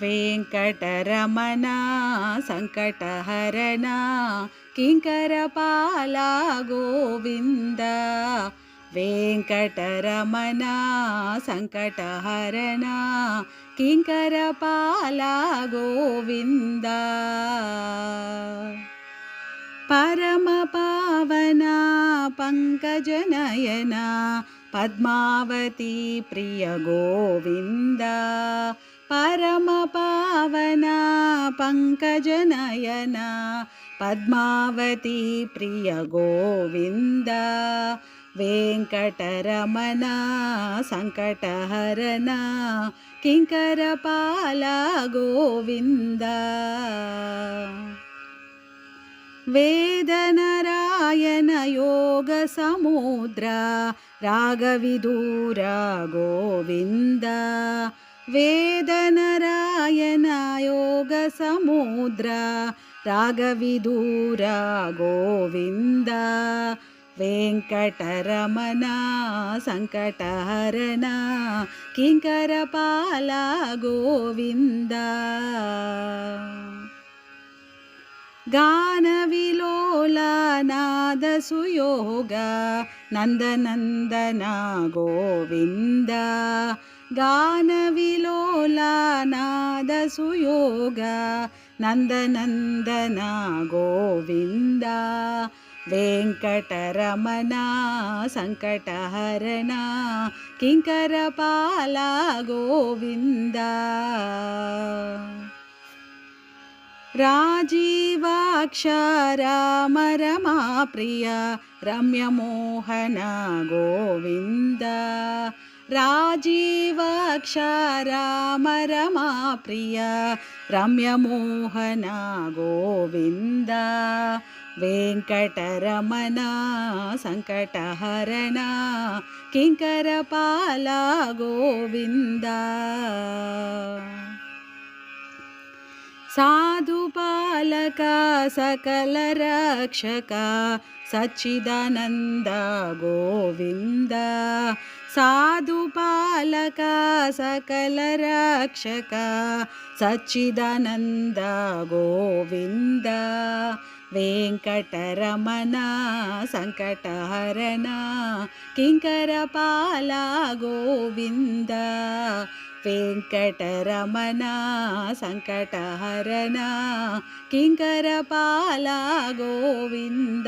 वेङ्कटरमण सङ्कटहरण किङ्करपाला गोविन्द वेङ्कटरमण सङ्कटहरण किङ्करपाला गोविन्द परमपावना पङ्कजनयना पद्मावती प्रिय गोविन्द परमपावना पङ्कजनयना पद्मावती प्रिय गोविन्द वेङ्कटरमण सङ्कटहरण किङ्करपाला गोविन्द वेदनारायण योगसमुद्र रागविदूर गोविन्द वेदनारायण योगसमुद्र रागविदूर गोविन्द वेङ्कटरमण सङ्कटहरण किङ्करपाला गोविन्द गानविलोला नादसुयोग नन्दनन्दन गोविन्द गानविलोला नादसुयोग नन्दनन्दन गोविन्द वेङ्कटरमण सङ्कटहरण किङ्करपाला गोविन्द राजीवाक्ष रामरमाप्रिय रम्यमोहन गोविन्द राजीवाक्ष रामरमाप्रिय रम्यमोहन गोविन्द वेङ्कटरमण सङ्कटहरण किङ्करपाला गोविन्द साधुपालक सकलरक्षक सच्चिदानन्द गोविन्द साधुपालक सकलरक्षक सच्चिदानन्द गोविन्द वेङ्कटरमण सङ्कटहरण किङ्करपाला गोविन्द वेङ्कटरमण सङ्कटहरण किङ्करपाला गोविन्द।